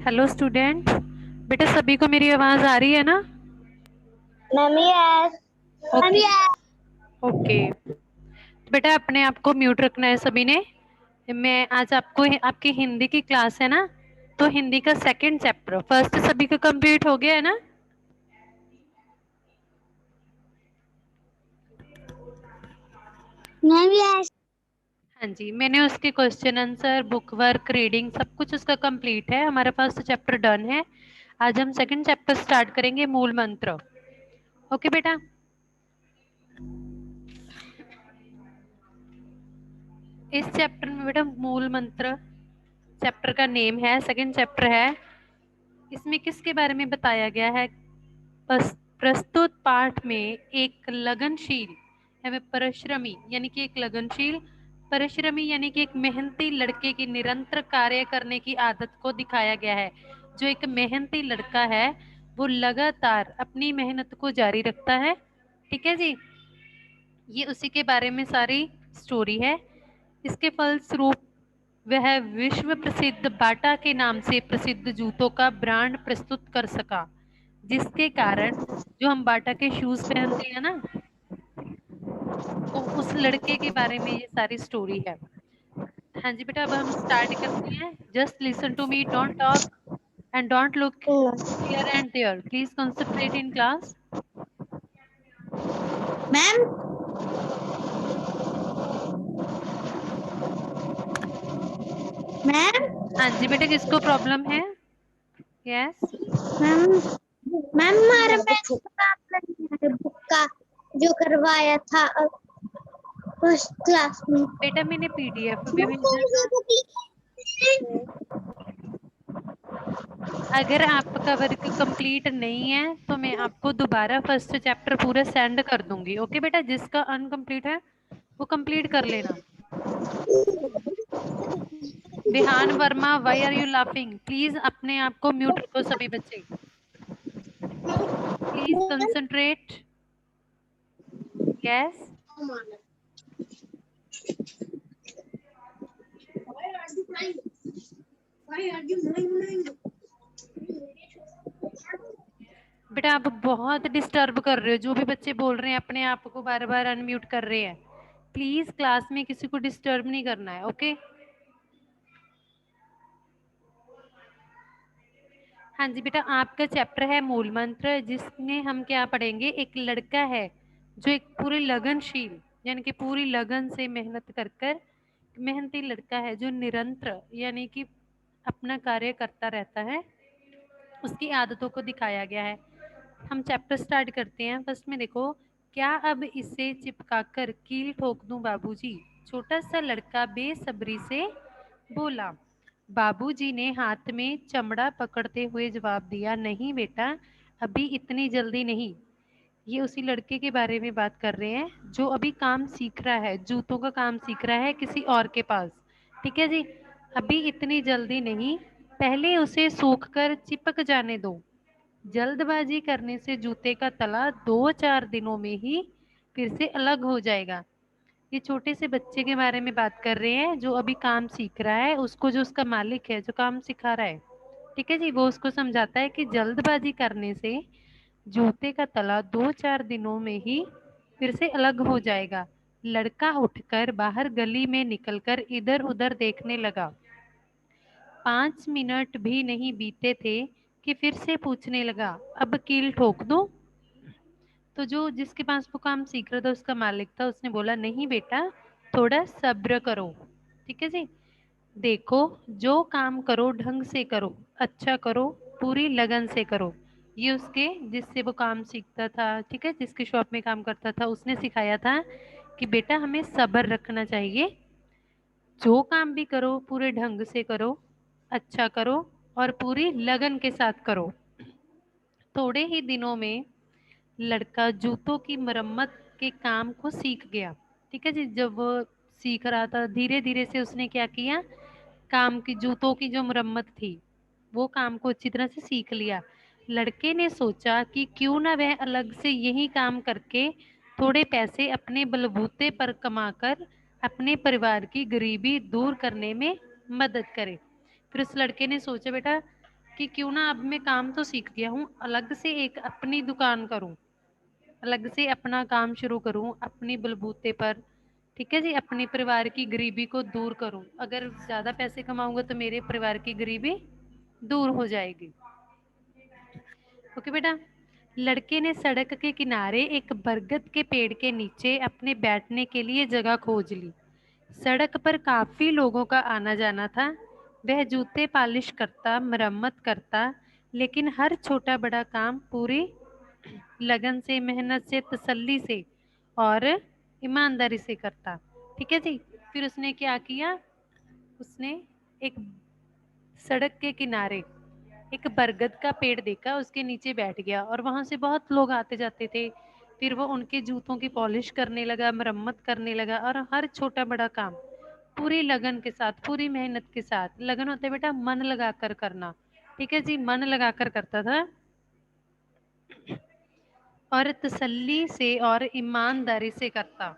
Hello student, बेटा सभी को मेरी आवाज आ रही है ना? Ma'am yes. Ma'am okay. Yes. Okay, तो बेटा अपने आप को म्यूट रखना है सभी ने। मैं आज आपको आपकी हिंदी की क्लास है ना, तो हिंदी का सेकंड चैप्टर फर्स्ट सभी का कंप्लीट हो गया है ना? Ma'am yes. हाँ जी, मैंने उसके question answer, book work, reading सब कुछ उसका कंप्लीट है। हमारा फर्स्ट चैप्टर डन है। आज हम सेकंड चैप्टर स्टार्ट करेंगे, मूल मंत्र। ओके बेटा। इस चैप्टर में बेटा मूल मंत्र चैप्टर का नेम है, सेकंड चैप्टर है। इसमें किसके बारे में बताया गया है? प्रस्तुत पाठ में एक लगनशील एवं परिश्रमी यानी कि एक लगनशील परिश्रमी यानी कि एक मेहनती लड़के की निरंतर कार्य करने की आदत को दिखाया गया है। जो एक मेहनती लड़का है वो लगातार अपनी मेहनत को जारी रखता है। ठीक है जी, ये उसी के बारे में सारी स्टोरी है। इसके फलस्वरूप वह विश्व प्रसिद्ध बाटा के नाम से प्रसिद्ध जूतों का ब्रांड प्रस्तुत कर सका, जिसके कारण जो हम बाटा के शूज पहनते हैं ना, तो उस लड़के के बारे में ये सारी स्टोरी है। हाँ जी बेटा, अब हम स्टार्ट करते हैं। Just listen to me, don't talk and don't look here and there, please concentrate in class. Ma'am ma'am हाँ जी बेटा, किसको प्रॉब्लम है? यस। मैम मैम हमारा मैथ का काम करना है, बुक का जो करवाया था फर्स्ट क्लास में। बेटा मैंने पीडीएफ भी वो भेजा कौन सा था। बुक लिखा है? अगर आपका वर्क कंप्लीट नहीं है तो मैं आपको दोबारा फर्स्ट चैप्टर पूरा सेंड कर दूंगी। ओके बेटा, जिसका अनकंप्लीट है वो कंप्लीट कर लेना। Vihaan Verma, why are you laughing? Please अपने आप को म्यूट रखो सभी बच्चे। Please concentrate. यस। बेटा आप बहुत डिस्टर्ब कर रहे हो। जो भी बच्चे बोल रहे हैं अपने आप को बार बार अनम्यूट कर रहे हैं। प्लीज क्लास में किसी को डिस्टर्ब नहीं करना है। ओके। हाँ जी बेटा, आपका चैप्टर है मूल मंत्र, जिसमें हम क्या पढ़ेंगे? एक लड़का है जो एक पूरी लगनशील यानी कि पूरी लगन से मेहनत कर कर मेहनती लड़का है जो निरंतर यानी कि अपना कार्य करता रहता है, उसकी आदतों को दिखाया गया है। हम चैप्टर स्टार्ट करते हैं। फर्स्ट में देखो, क्या अब इसे चिपकाकर कील ठोक दूं बाबूजी? छोटा सा लड़का बेसब्री से बोला। बाबूजी ने हाथ में चमड़ा पकड़ते हुए जवाब दिया, नहीं बेटा, अभी इतनी जल्दी नहीं। ये उसी लड़के के बारे में बात कर रहे हैं जो अभी काम सीख रहा है, जूतों का काम सीख रहा है किसी और के पास। ठीक है जी, अभी इतनी जल्दी नहीं, पहले उसे सूख कर चिपक जाने दो। जल्दबाजी करने से जूते का तला 2-4 दिनों में ही फिर से अलग हो जाएगा। ये छोटे से बच्चे के बारे में बात कर रहे हैं जो अभी काम सीख रहा है, उसको जो उसका मालिक है जो काम सिखा रहा है, ठीक है जी, वो उसको समझाता है कि जल्दबाजी करने से जूते का तला 2-4 दिनों में ही फिर से अलग हो जाएगा। लड़का उठकर बाहर गली में निकलकर इधर उधर देखने लगा। 5 मिनट भी नहीं बीते थे कि फिर से पूछने लगा, अब कील ठोक दूं? तो जो जिसके पास वो काम सीख रहा था, उसका मालिक था, उसने बोला, नहीं बेटा, थोड़ा सब्र करो। ठीक है जी, देखो, जो काम करो ढंग से करो, अच्छा करो, पूरी लगन से करो। ये उसके जिससे वो काम सीखता था, ठीक है, जिसके शॉप में काम करता था, उसने सिखाया था कि बेटा हमें सब्र रखना चाहिए। जो काम भी करो पूरे ढंग से करो, अच्छा करो और पूरी लगन के साथ करो। थोड़े ही दिनों में लड़का जूतों की मरम्मत के काम को सीख गया। ठीक है जी, जब वो सीख रहा था धीरे धीरे से उसने क्या किया, काम की जूतों की जो मरम्मत थी वो काम को अच्छी तरह से सीख लिया। लड़के ने सोचा कि क्यों ना वह अलग से यही काम करके थोड़े पैसे अपने बलबूते पर कमाकर अपने परिवार की गरीबी दूर करने में मदद करे। फिर उस लड़के ने सोचा बेटा कि क्यों ना अब मैं काम तो सीख गया हूँ, अलग से एक अपनी दुकान करूँ, अलग से अपना काम शुरू करूँ अपनी बलबूते पर। ठीक है जी, अपने परिवार की गरीबी को दूर करूँ। अगर ज़्यादा पैसे कमाऊंगा तो मेरे परिवार की गरीबी दूर हो जाएगी। ओके बेटा। लड़के ने सड़क के किनारे एक बरगद के पेड़ के नीचे अपने बैठने के लिए जगह खोज ली। सड़क पर काफी लोगों का आना जाना था। वह जूते पॉलिश करता, मरम्मत करता, लेकिन हर छोटा बड़ा काम पूरी लगन से, मेहनत से, तसल्ली से और ईमानदारी से करता। ठीक है जी। फिर उसने क्या किया, उसने एक सड़क के किनारे एक बरगद का पेड़ देखा, उसके नीचे बैठ गया और वहां से बहुत लोग आते जाते थे। फिर वो उनके जूतों की पॉलिश करने लगा, मरम्मत करने लगा और हर छोटा बड़ा काम पूरी लगन के साथ, पूरी मेहनत के साथ, लगन होता है बेटा मन लगाकर करना। ठीक है जी, मन लगाकर करता था और तसल्ली से और ईमानदारी से करता।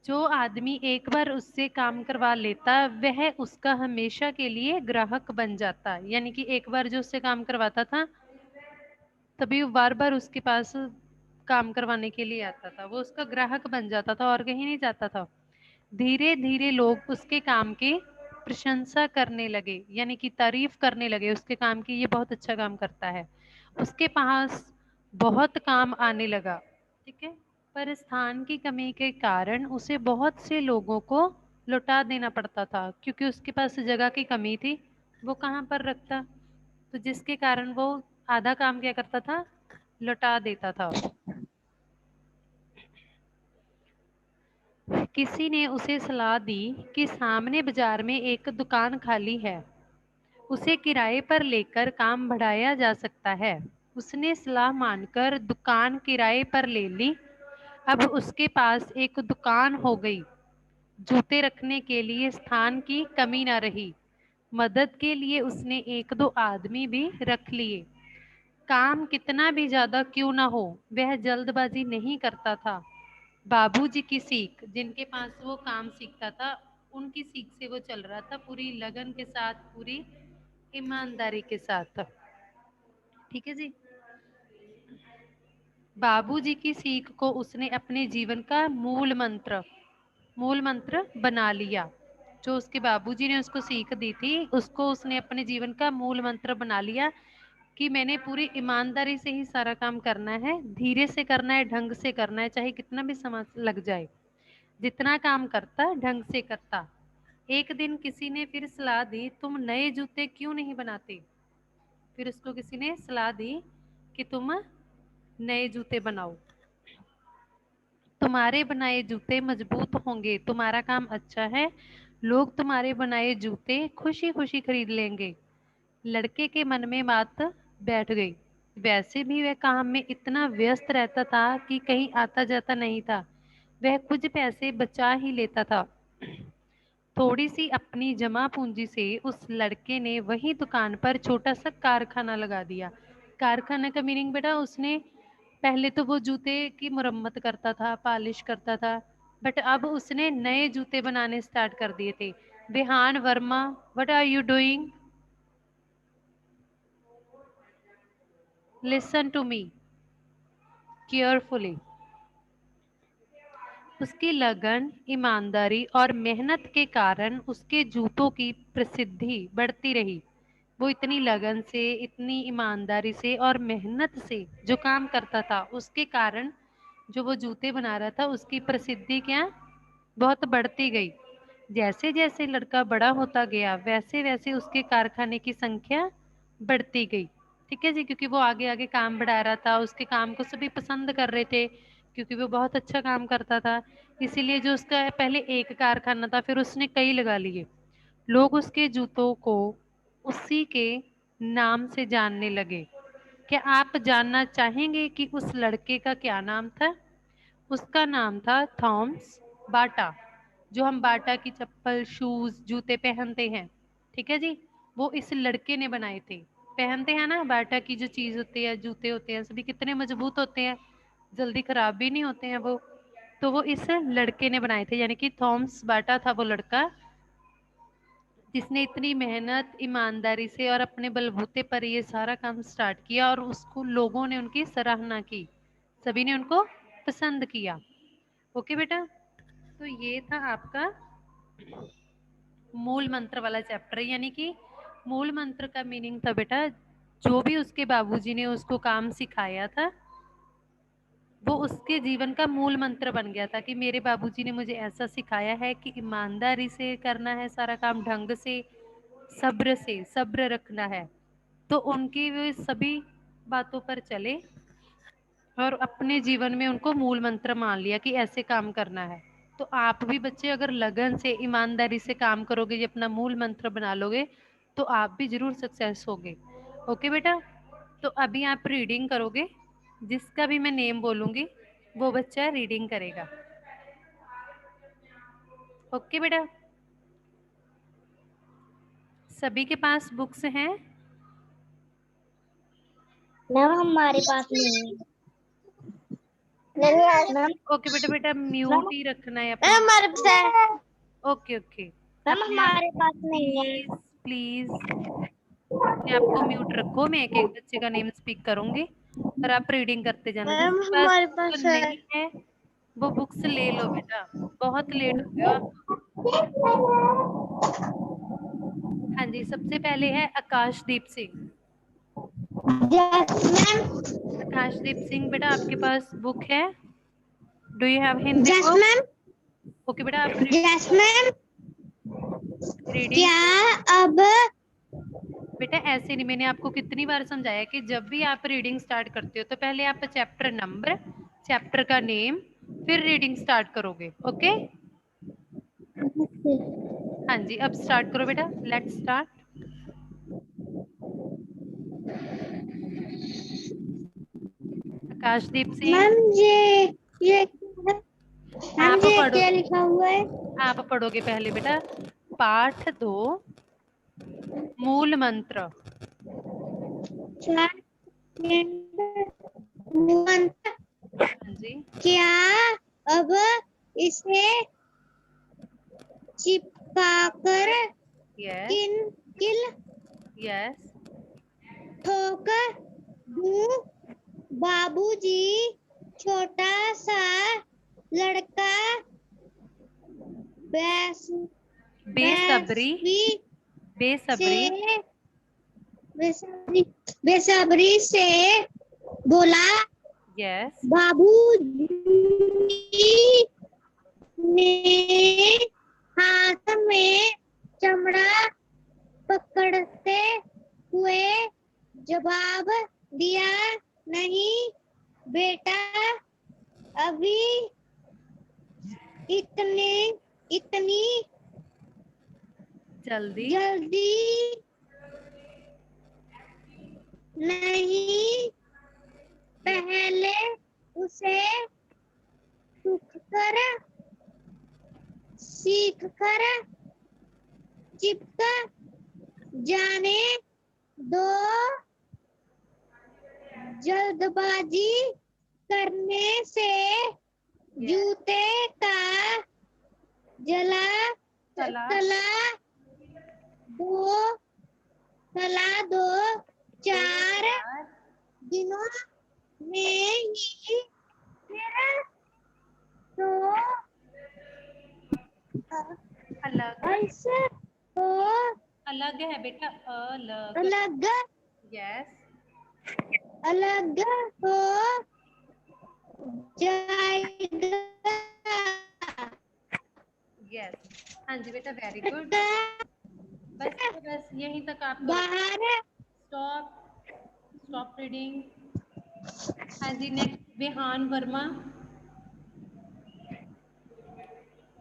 जो आदमी एक बार उससे काम करवा लेता वह उसका हमेशा के लिए ग्राहक बन जाता। यानी कि एक बार जो उससे काम करवाता था तभी वो बार बार उसके पास काम करवाने के लिए आता था, वो उसका ग्राहक बन जाता था और कहीं नहीं जाता था। धीरे धीरे लोग उसके काम की प्रशंसा करने लगे, यानी कि तारीफ करने लगे उसके काम की, ये बहुत अच्छा काम करता है। उसके पास बहुत काम आने लगा। ठीक है। पर स्थान की कमी के कारण उसे बहुत से लोगों को लौटा देना पड़ता था, क्योंकि उसके पास जगह की कमी थी, वो कहाँ पर रखता। तो जिसके कारण वो आधा काम क्या करता था, लौटा देता था। किसी ने उसे सलाह दी कि सामने बाजार में एक दुकान खाली है, उसे किराए पर लेकर काम बढ़ाया जा सकता है। उसने सलाह मानकर दुकान किराए पर ले ली। अब उसके पास एक दुकान हो गई। जूते रखने के लिए स्थान की कमी न रही। मदद के लिए उसने एक दो आदमी भी रख लिए। काम कितना भी ज्यादा क्यों ना हो, वह जल्दबाजी नहीं करता था। बाबूजी की सीख, जिनके पास वो काम सीखता था, उनकी सीख से वो चल रहा था, पूरी लगन के साथ, पूरी ईमानदारी के साथ। ठीक है जी। बाबूजी की सीख को उसने अपने जीवन का मूल मंत्र बना लिया। जो उसके बाबूजी ने उसको सीख दी थी, उसको उसने अपने जीवन का मूल मंत्र बना लिया कि मैंने पूरी ईमानदारी से ही सारा काम करना है, धीरे से करना है, ढंग से करना है, चाहे कितना भी समय लग जाए। जितना काम करता ढंग से करता। एक दिन किसी ने फिर सलाह दी, तुम नए जूते क्यों नहीं बनाते। फिर उसको किसी ने सलाह दी कि तुम नए जूते बनाओ, तुम्हारे बनाए जूते मजबूत होंगे, तुम्हारा काम अच्छा है, लोग तुम्हारे बनाए जूते खुशी खुशी खरीद लेंगे। लड़के के मन में बात बैठ गई। वैसे भी वह काम में इतना व्यस्त रहता था कि कहीं आता जाता नहीं था। वह कुछ पैसे बचा ही लेता था। थोड़ी सी अपनी जमा पूंजी से उस लड़के ने वही दुकान पर छोटा सा कारखाना लगा दिया। कारखाना का मीनिंग बेटा, उसने पहले तो वो जूते की मरम्मत करता था, पॉलिश करता था, बट अब उसने नए जूते बनाने स्टार्ट कर दिए थे। Vihaan Verma, what are you doing, listen to me carefully. उसकी लगन, ईमानदारी और मेहनत के कारण उसके जूतों की प्रसिद्धि बढ़ती रही। वो इतनी लगन से, इतनी ईमानदारी से और मेहनत से जो काम करता था, उसके कारण जो वो जूते बना रहा था, उसकी प्रसिद्धि क्या बहुत बढ़ती गई। जैसे जैसे लड़का बड़ा होता गया, वैसे वैसे उसके कारखाने की संख्या बढ़ती गई। ठीक है जी, क्योंकि वो आगे आगे काम बढ़ा रहा था, उसके काम को सभी पसंद कर रहे थे, क्योंकि वो बहुत अच्छा काम करता था। इसीलिए जो उसका पहले एक कारखाना था, फिर उसने कई लगा लिए। लोग उसके जूतों को उसी के नाम से जानने लगे। क्या आप जानना चाहेंगे कि उस लड़के का क्या नाम था। उसका नाम था थॉमस बाटा। जो हम बाटा की चप्पल, शूज, जूते पहनते हैं, ठीक है जी, वो इस लड़के ने बनाए थे। पहनते हैं ना, बाटा की जो चीज होती है, जूते होते हैं सभी कितने मजबूत होते हैं, जल्दी खराब भी नहीं होते हैं वो। तो वो इस लड़के ने बनाए थे, यानी कि थॉमस बाटा था वो लड़का, जिसने इतनी मेहनत ईमानदारी से और अपने बलबूते पर ये सारा काम स्टार्ट किया, और उसको लोगों ने उनकी सराहना की, सभी ने उनको पसंद किया। ओके बेटा, तो ये था आपका मूल मंत्र वाला चैप्टर। यानी कि मूल मंत्र का मीनिंग था बेटा, जो भी उसके बाबूजी ने उसको काम सिखाया था वो उसके जीवन का मूल मंत्र बन गया था, कि मेरे बाबूजी ने मुझे ऐसा सिखाया है कि ईमानदारी से करना है सारा काम, ढंग से सब्र रखना है। तो उनकी वे सभी बातों पर चले और अपने जीवन में उनको मूल मंत्र मान लिया कि ऐसे काम करना है। तो आप भी बच्चे अगर लगन से ईमानदारी से काम करोगे, ये अपना मूल मंत्र बना लोगे, तो आप भी जरूर सक्सेस होगे। ओके बेटा, तो अभी आप रीडिंग करोगे, जिसका भी मैं नेम बोलूंगी वो बच्चा रीडिंग करेगा। ओके बेटा, सभी के पास बुक्स हैं? मैम हमारे पास नहीं है। मैम ओके बेटा, बेटा म्यूट ही रखना है अपना। हमारे पास है। ओके ओके, मैम अपने आप हमारे पास नहीं है। प्लीज प्लीज अपने आप को म्यूट रखो। मैं एक एक बच्चे का नेम स्पीक करूंगी और आप रीडिंग करते जाना। मैम जिसके पास हमारे बुक पास है। नहीं है वो बुक्स ले लो बेटा, बहुत लेट हो गया आप। हाँ जी, सबसे पहले है आकाशदीप सिंह। Yes ma'am. आकाशदीप सिंह बेटा, आपके पास बुक है? Do you have Hindi yes book? Ma'am. Okay बेटा, आप यस मैम। रीडिंग। क्या अब बेटा ऐसे नहीं, मैंने आपको कितनी बार समझाया कि जब भी आप रीडिंग स्टार्ट करते हो तो पहले आप चैप्टर नंबर, चैप्टर का नेम, फिर रीडिंग स्टार्ट करोगे। ओके, हाँ जी, अब स्टार्ट करो बेटा, let's start. Akashdeep Singh, ma'am ये क्या है? मैम आप ये पढ़ो, क्या लिखा हुआ है? आप पढ़ोगे पहले बेटा पाठ 2 मूल मंत्र। चार मंत्र। हाँ जी, क्या अब इसे चिपकाकर यस किन किल यस ठोक दूं? बाबूजी, छोटा सा लड़का बैस बेसब्री, बैसवी से बेसब्री, बेसब्री बेसब्री से बोला। यस बाबूजी ने हाथ में चमड़ा पकड़ते हुए जवाब दिया, नहीं बेटा, अभी इतनी जल्दी जल्दी नहीं, पहले उसे सीख कर चिपक जाने दो। जल्दबाजी करने से जूते का जला तला तला दो तला दो 4 दिनों में ही फिर तो अलग, ऐसे तो अलग है बेटा, अलग, अलग यस अलग हो जाएगा। यस। हाँ जी बेटा, वेरी गुड। बस तो बस यहीं तक आप करो। बाहर स्टॉप, स्टॉप रीडिंग। हाँ जी, नेक्स्ट विहान वर्मा।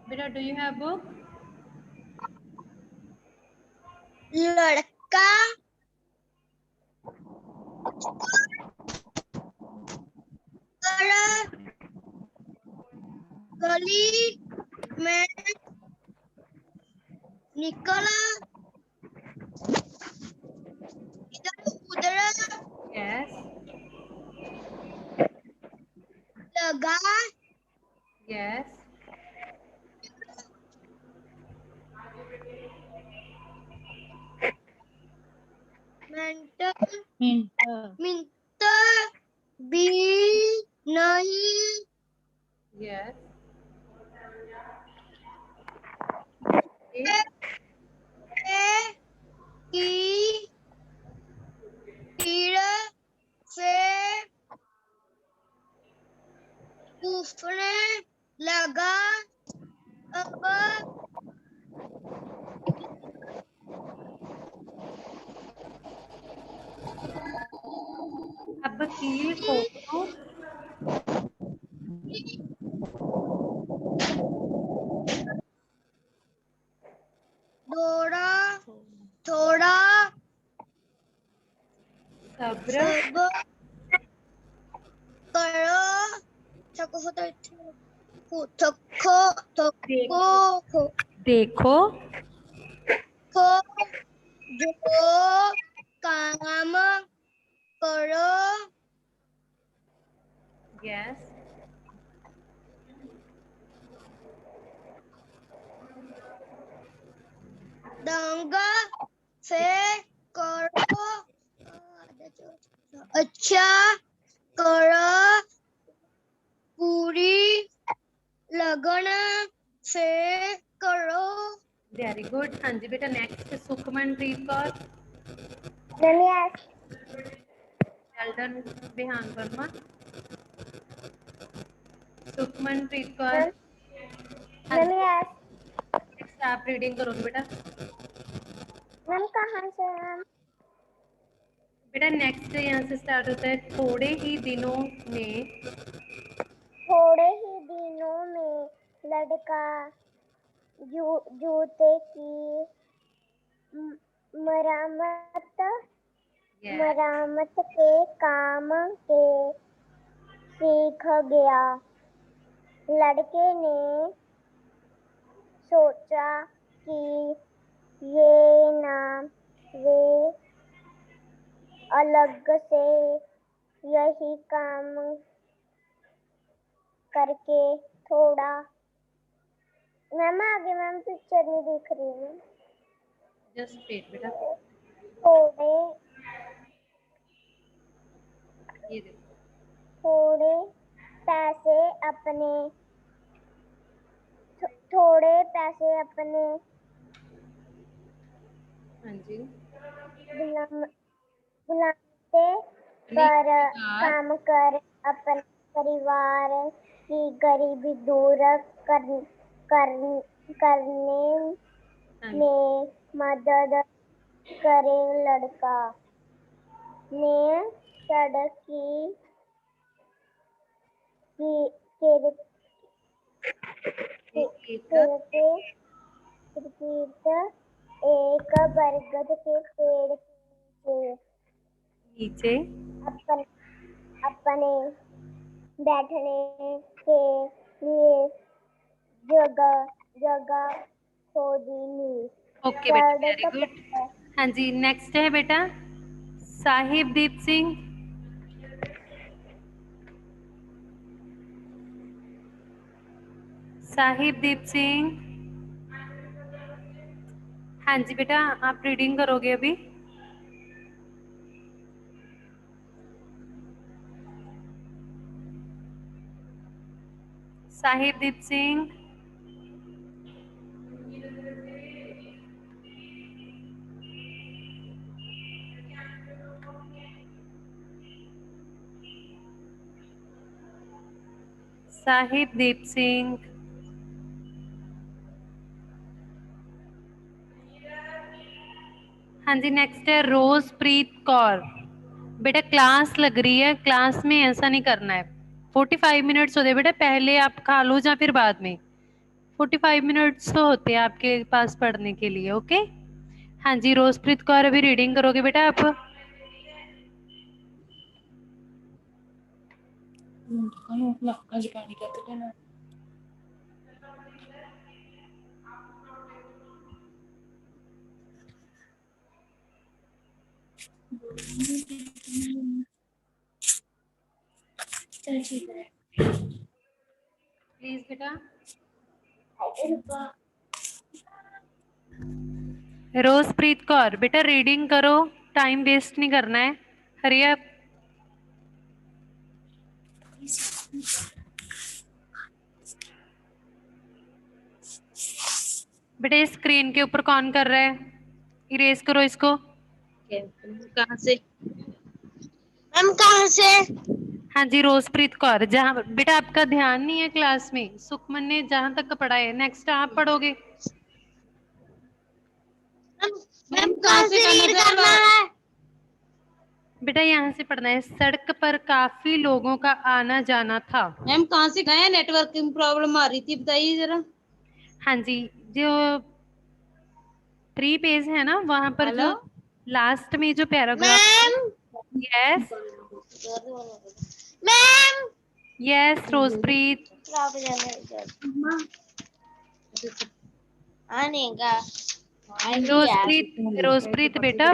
बेटा डू यू हैव बुक? लड़का गली में निकला, इधर Yes. लगा Yes. मिनट मिनट भी नहीं Yes. है कि फिर से पूछने लगा अब अब कील खोलो। थोड़ा थोड़ा सब्र सब करो थको होता है थको थको खो देखो खो जो काम करो यस दंग से करो अच्छा करो पूरी लगन से करो वेरी गुड। हाँ जी बेटा next Sukhmanpreet Kaur. Well done Vihaan Verma. Sukhmanpreet Kaur. हाँ जी नेक्स्ट आप रीडिंग करोगे बेटा। मैम कहाँ से मैम बेटा नेक्स्ट यहाँ से स्टार्ट होता है। थोड़े ही दिनों में थोड़े ही दिनों में लड़का जूते की मरम्मत यस मरम्मत के काम के सीख गया लड़के ने सोचा कि ये ना वे अलग से यही काम करके थोड़ा मैम आगे मैम पिक्चर नहीं दिख रही है जस्ट वेट बेटा। थोड़े ये देखो थोड़े पैसे अपने थोड़े पैसे अपने हाँ जी बुलाते पर परिवार काम कर अपने परिवार की गरीबी दूर करने हाँ में मदद करे लड़का ने सड़क की किर- एक किरते किरकिट एक बरगद के पेड़ के नीचे अपन अपने बैठने के लिए जगह जगह खोजी ली ओके बेटा वेरी सड़क गुड। पर हाँ जी नेक्स्ट है बेटा साहिबदीप सिंह। साहिबदीप सिंह। हाँ जी बेटा आप रीडिंग करोगे अभी। साहिबदीप सिंह। साहिबदीप सिंह। हाँ जी नेक्स्ट है रोजप्रीत कौर। बेटा क्लास लग रही है क्लास में ऐसा नहीं करना है। 45 मिनट्स होते हैं बेटा पहले आप खा लो या फिर बाद में। 45 मिनट्स तो होते हैं आपके पास पढ़ने के लिए। ओके हाँ जी रोजप्रीत कौर अभी रीडिंग करोगे बेटा आप। आज पानी कहते हैं ना चल ठीक है। प्लीज बेटा। रोजप्रीत कौर, बेटा रीडिंग करो, टाइम वेस्ट नहीं करना है। Hurry up. बेटा इस स्क्रीन के ऊपर कौन कर रहा है? इरेज करो इसको। कहाँ से? मैम कहाँ से? हाँ जी, रोजप्रीत कौर। जहाँ बेटा आपका ध्यान नहीं है क्लास में, सुखमन ने जहां तक पढ़ा है नेक्स्ट आप पढ़ोगे। मैम कहाँ से रीड करना है? बेटा यहाँ से पढ़ना है। सड़क पर काफी लोगों का आना जाना था। मैम कहाँ से गए? नेटवर्क की प्रॉब्लम आ रही थी, बताइए जरा। हाँ जी, जो 3 पेज है ना, वहां पर जो लास्ट में जो paragraph. Ma'am yes ma'am yes Rozpreet. आनेगा रोजप्रीत बेटा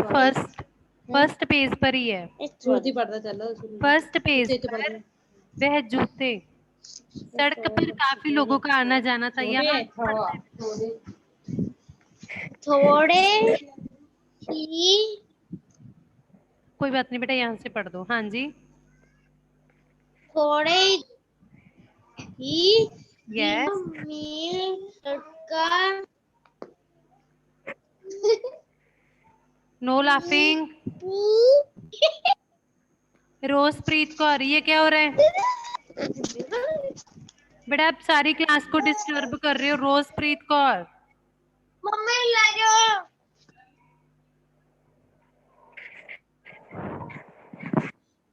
फर्स्ट पेज पर ही है। श्रुति पढ़ता चलो। फर्स्ट पेज पर वह जूते। सड़क पर काफी लोगों का आना जाना था। यहाँ थोड़े ही कोई बात नहीं बेटा, यहाँ से पढ़ दो। हाँ जी थोड़े ही यस में लड़का नो लाफिंग। रोजप्रीत कौर, ये क्या हो रहा है बेटा? आप सारी क्लास को डिस्टर्ब कर रहे हो। रोजप्रीत कौर, मम्मी ले जाओ।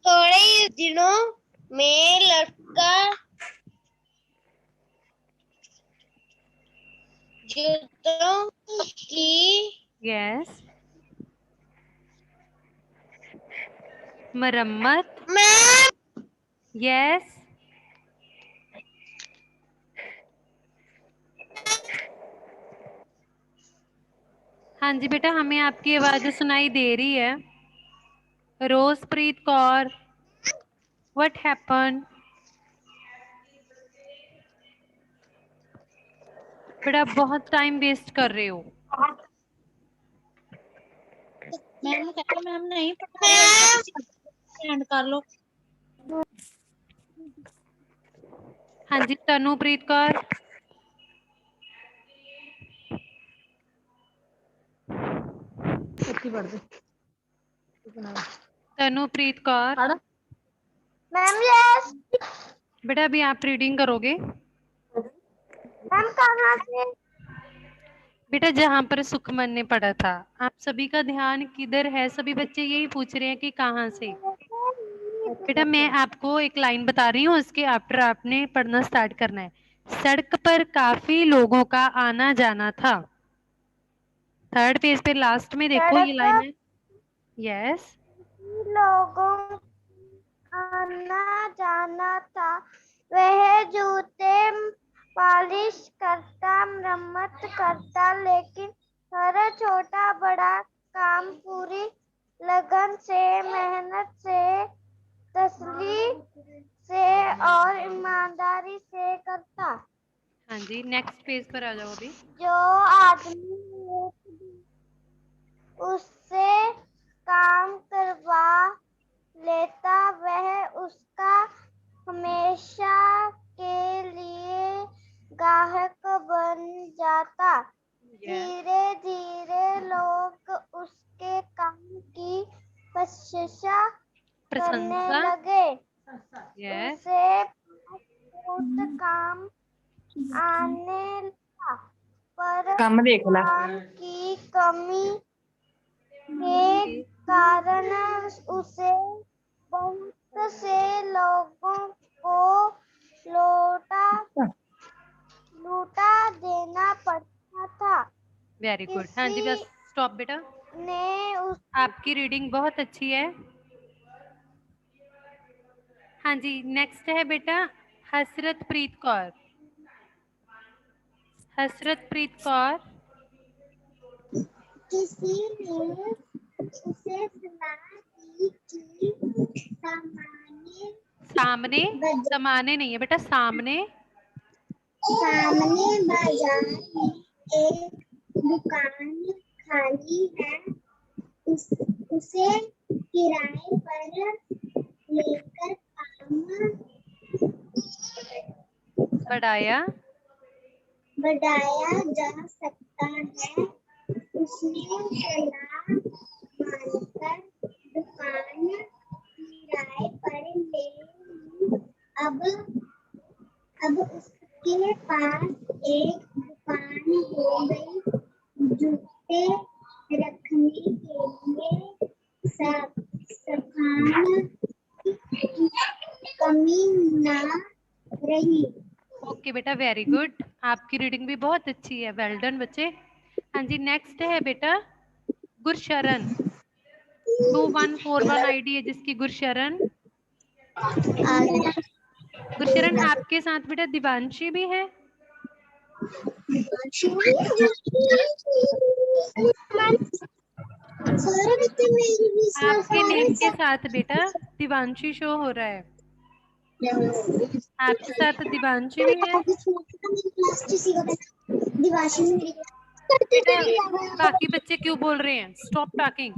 थोड़े ही दिनों में लड़का जूतों की यस मरम्मत। मैम यस हाँ जी बेटा, हमें आपकी आवाज सुनाई दे रही है। रोजप्रीत कौर, व्हाट हैपन? बेटा बहुत टाइम वेस्ट कर रहे हो। मैम कहते मैम नहीं पढ़ा, एंड कर लो। हाँ जी तनुप्रीत कौर। तनुप्रीत कौर, मैम यस बेटा अभी आप रीडिंग करोगे। मैम कहाँ से? बेटा जहाँ पर सुखमन ने पढ़ा था। आप सभी का ध्यान किधर है? सभी बच्चे यही पूछ रहे हैं कि कहाँ से। बेटा मैं आपको एक लाइन बता रही हूँ, उसके आफ्टर आपने पढ़ना स्टार्ट करना है। सड़क पर काफी लोगों का आना जाना था। थर्ड पेज पे लास्ट में देखो ये लाइन है। यस लोगों आना जाना था। वह जूते पॉलिश करता, मरम्मत करता, लेकिन हर छोटा बड़ा काम पूरी लगन से, मेहनत से, तसल्ली से और ईमानदारी से करता। हाँ जी नेक्स्ट पेज पर आ जाओ अभी। जो आदमी उससे काम करवा लेता वह उसका हमेशा के लिए ग्राहक बन जाता। धीरे धीरे लोग उसके काम की प्रशंसा करने लगे। यस उसे बहुत काम आने लगा, पर काम देख ला। काम की कमी के कारण उसे बहुत से लोगों को लूटा देना पड़ता था। Very good. हाँ जी बस स्टॉप बेटा। ने उस आपकी रीडिंग बहुत अच्छी है। हाँ जी नेक्स्ट है बेटा हसरतप्रीत कौर। हसरतप्रीत कौर, किसी ने उसे सलाह दी कि सामान्य सामने, समाने नहीं है बेटा, सामने। सामने बाजार में एक दुकान खाली है, उसे किराए पर लेकर काम बढ़ाया जा सकता है। उसने सलाह मानकर दुकान किराए पर ले ली। अब उसके पास एक दुकान हो गई। जूते रखने के लिए सामान की कमी ना रही। ओके बेटा, वेरी गुड, आपकी रीडिंग भी बहुत अच्छी है, वेल डन बच्चे। हाँ जी, नेक्स्ट है बेटा गुरशरण। 2141 आईडी है जिसकी गुरशरण। गुरशरण आपके साथ बेटा दिवांशी भी है। आपके नेम के साथ बेटा दिवांशी शो हो रहा है। आपके साथ दिवांशी भी है। बेटा बाकी बच्चे क्यों बोल रहे हैं? Stop talking.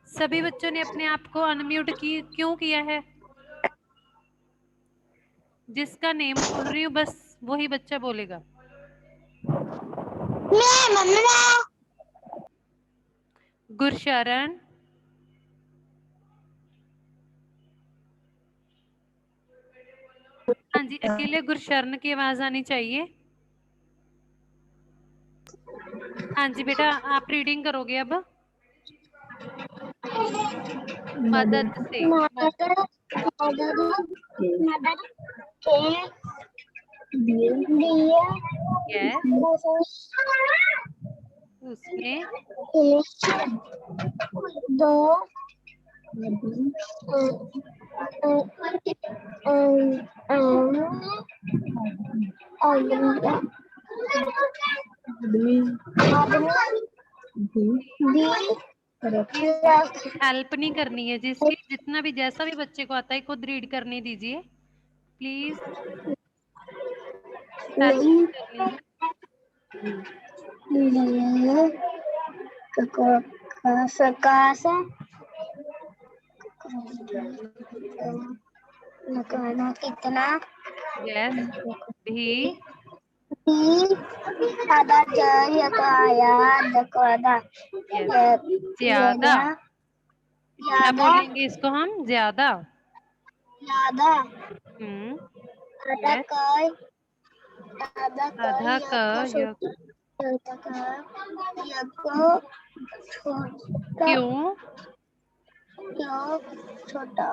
सभी बच्चों ने अपने आप को अनम्यूट क्यों किया है? जिसका नेम बोल रही हूँ बस वही बच्चा बोलेगा। गुरशरण, हाँ जी, अकेले गुरशरण की आवाज आनी चाहिए। हाँ जी बेटा, आप रीडिंग करोगे अब मदद से। यस, उसमें दो हेल्प नहीं करनी है, जिसकी जितना भी जैसा भी बच्चे को आता है खुद रीड करने दीजिए प्लीज। कितना यस, भी आधा ज्यादा। क्या बोलेंगे इसको हम? ज्यादा। ज्यादा यस, आधा क क्यों छोटा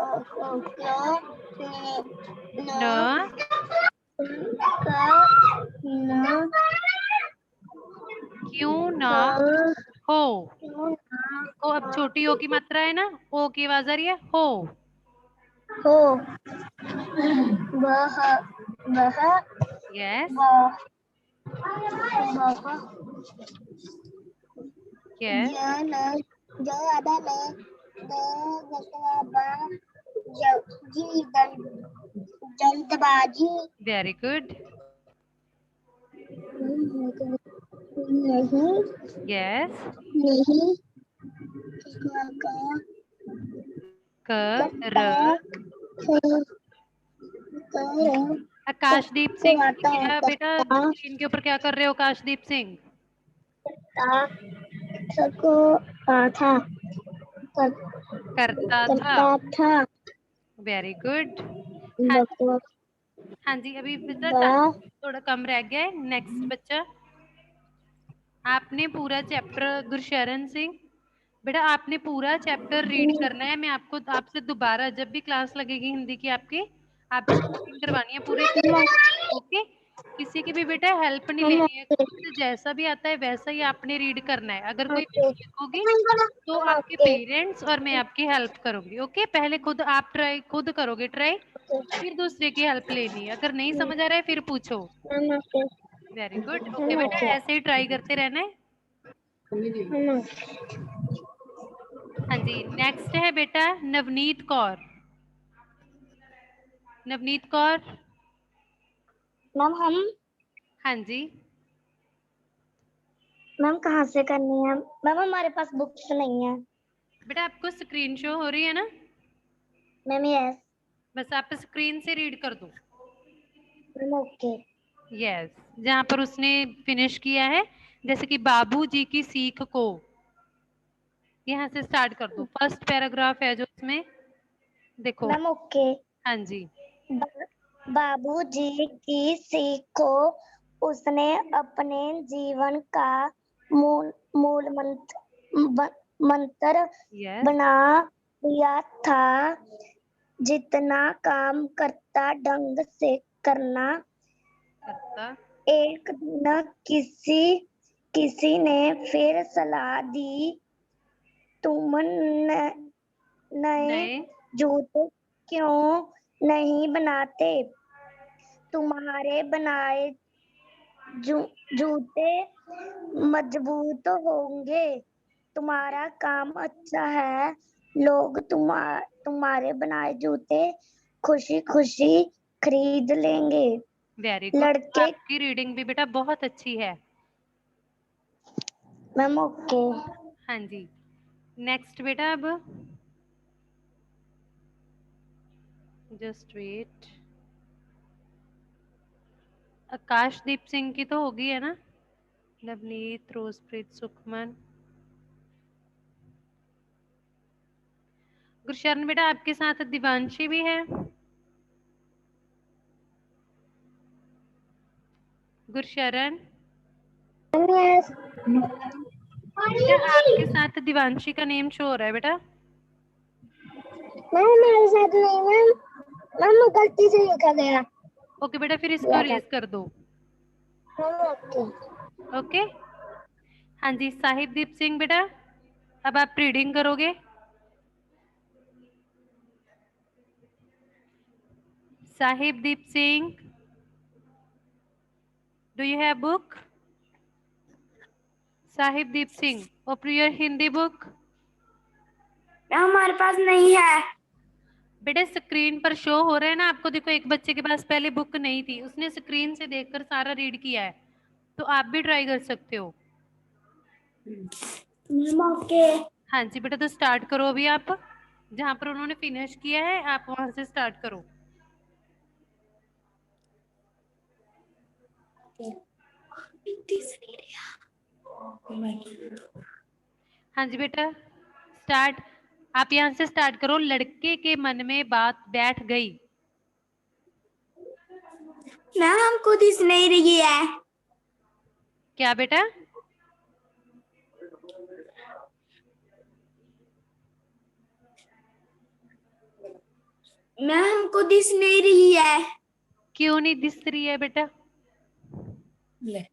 न क्यों ना हो। ओ अब छोटी ओ की मात्रा है ना, ओ की आवाज आ रही है हो। वह यस, यस, जल्दबाजी वेरी गुड। नहीं यस, नहीं कर आकाशदीप सिंह क्या बेटा स्क्रीन के ऊपर क्या कर रहे हो आकाशदीप सिंह? करता था। Very good. हाँ जी, अभी बेटा थोड़ा कम रह गया है। नेक्स्ट बच्चा, आपने पूरा चैप्टर, गुरशरण सिंह बेटा आपने पूरा चैप्टर रीड करना है। मैं आपको आपसे दोबारा जब भी क्लास लगेगी हिंदी की आपकी, आपसे रीडिंग करवानी है पूरे। ओके, किसी की भी बेटा हेल्प नहीं लेनी है, खुद जैसा भी आता है वैसा ही आपने रीड करना है। अगर कोई मिस्टेक होगी तो आपके पेरेंट्स और मैं आपकी हेल्प करूंगी। ओके, पहले खुद आप ट्राई, खुद करोगे ट्राई, फिर दूसरे की हेल्प लेनी है। अगर नहीं समझ आ रहा है फिर पूछो। Very good. ओके बेटा, ऐसे ही ट्राई करते रहना है। हाँ जी, नेक्स्ट है बेटा नवनीत कौर। नवनीत कौर। मैम हम हाँ जी, मैम कहाँ से करनी है? मैम हमारे पास बुक्स नहीं है। बेटा आपको स्क्रीन शो हो रही है ना? Ma'am yes. बस आप स्क्रीन से रीड कर दो। Ma'am okay. यस, जहाँ पर उसने फिनिश किया है, जैसे कि बाबूजी की सीख को, यहाँ से स्टार्ट कर दो। फर्स्ट पैराग्राफ है जो उसमें, देखो। Ma'am okay. हाँ जी, बाबूजी की सीख को उसने अपने जीवन का मूल मंत्र यस, बना दिया था। जितना काम करता ढंग से करना। करता। एक दिन किसी ने फिर सलाह दी, तुम नए नए। जूते क्यों नहीं बनाते? तुम्हारे बनाए जूते मजबूत होंगे। तुम्हारा काम अच्छा है, लोग तुम्हारे बनाए जूते खुशी खुशी खरीद लेंगे। वेरी गुड, लड़के आपकी रीडिंग भी बेटा बहुत अच्छी है। Ma'am okay. हाँ जी, नेक्स्ट बेटा अब जस्ट वेट। आकाशदीप सिंह की तो होगी है ना? नवनीत, रोजप्रीत, सुखमन। गुरशरण बेटा आपके साथ दिवांशी भी है। गुरशरण बेटा आपके साथ दिवांशी का नेम शो हो रहा है बेटा। मैम हमारे साथ नहीं मैम। मैम गलती से लिखा गया। ओके बेटा, फिर इसको रेज कर दो। Ma'am okay. ओके। हाँ जी, साहिबदीप सिंह बेटा अब आप रीडिंग करोगे। Sahibdeep Singh, do you have book? Sahibdeep Singh, open your Hindi book. हमारे पास नहीं है। बेटा स्क्रीन पर शो हो रहा है ना आपको, देखो एक बच्चे के पास पहले बुक नहीं थी, उसने स्क्रीन से देखकर सारा रीड किया है, तो आप भी ट्राई कर सकते हो। ओके। हाँ जी बेटा, तो स्टार्ट करो अभी आप, जहां पर उन्होंने फिनिश किया है आप वहां से स्टार्ट करो। हाँ जी बेटा स्टार्ट, आप यहाँ से स्टार्ट करो। लड़के के मन में बात बैठ गई। मैम हमको दिस नहीं रही है। क्या बेटा? मैम हमको दिस नहीं रही है। क्यों नहीं दिस रही है बेटा? ले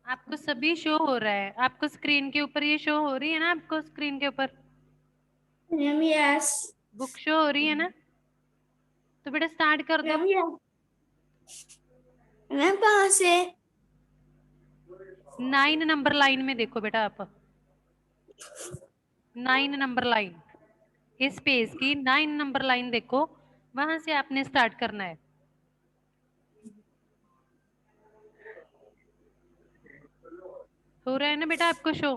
आपको सभी शो हो रहा है, आपको स्क्रीन के ऊपर ये शो हो रही है ना, आपको स्क्रीन के ऊपर मैम यस। बुक शो हो रही है ना, तो बेटा स्टार्ट कर दो। Ma'am yes. मैम कहाँ से? 9 नंबर लाइन में देखो बेटा आप, 9 नंबर लाइन, इस पेज की 9 नंबर लाइन देखो, वहां से आपने स्टार्ट करना है। हो रहा है ना बेटा आपको शो?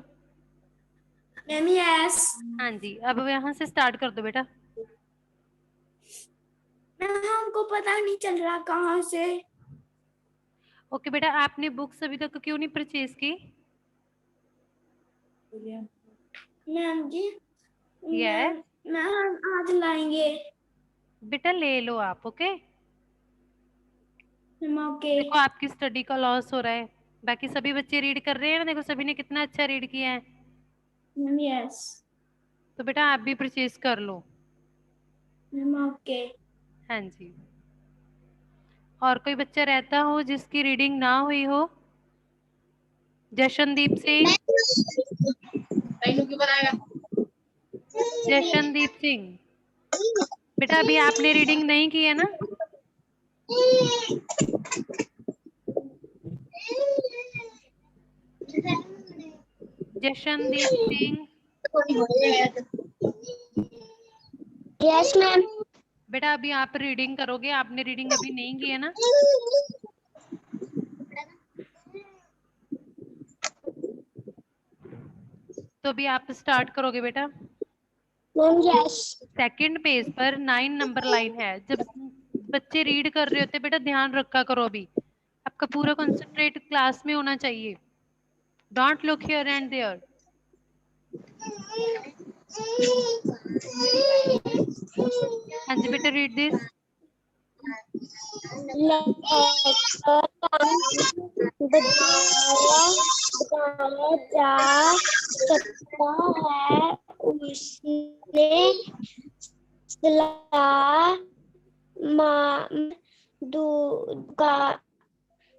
Ma'am yes. हाँ जी, अब यहाँ से स्टार्ट कर दो बेटा। मैम हमको पता नहीं चल रहा कहाँ से। ओके बेटा, आपने बुक्स अभी तक क्यों नहीं परचेज की? मैम जी यस मैम आज लाएंगे। बेटा, ले लो आप। Okay, ma'am okay. देखो आपकी स्टडी का लॉस हो रहा है, बाकी सभी बच्चे रीड कर रहे हैं ना, देखो सभी ने कितना अच्छा रीड किया है, मैम यस। तो बेटा आप भी परचेज कर लो। Ma'am okay. हाँ जी, और कोई बच्चा रहता हो जिसकी रीडिंग ना हुई हो? जशनदीप सिंह, जशनदीप सिंह बेटा अभी आपने रीडिंग नहीं की है ना? Jashandeep Singh, yes ma'am. बेटा अभी आप रीडिंग करोगे, आपने रीडिंग अभी नहीं की है ना? तो अभी आप स्टार्ट करोगे बेटा। Ma'am yes. सेकंड पेज पर 9 नंबर लाइन है। जब बच्चे रीड कर रहे होते बेटा ध्यान रखा करो, अभी आपका पूरा कंसंट्रेट क्लास में होना चाहिए। Don't look here and there. हाँ जी बेटा, रीड दिस। बताया जा सकता है उसने सलाह दुकान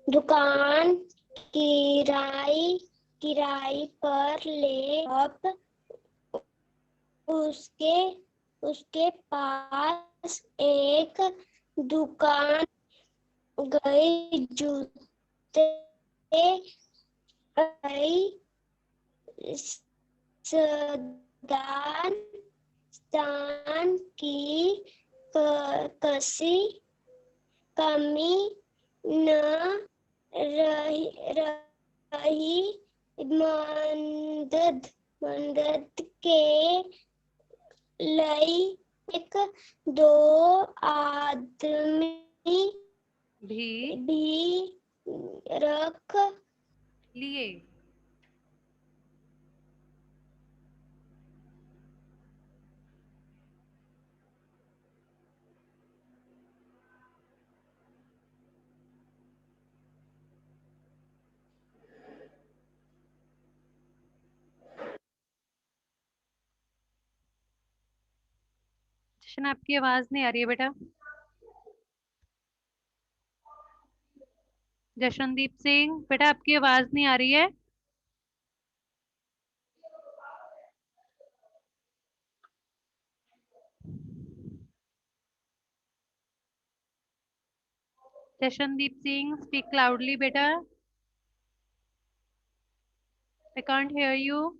दुकान किराए पर ले। अब उसके उसके पास एक दुकान गई, जूते गई, सदान स्थान की कसी कमी न रही। मदद के लिए एक दो आदमी भी रख लिए। जशन आपकी आवाज नहीं आ रही है बेटा। जशनदीप सिंह बेटा आपकी आवाज नहीं आ रही है। जशनदीप सिंह स्पीक लाउडली बेटा। I can't hear you.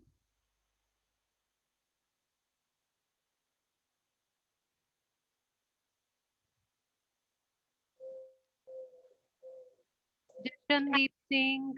Jashandeep Singh.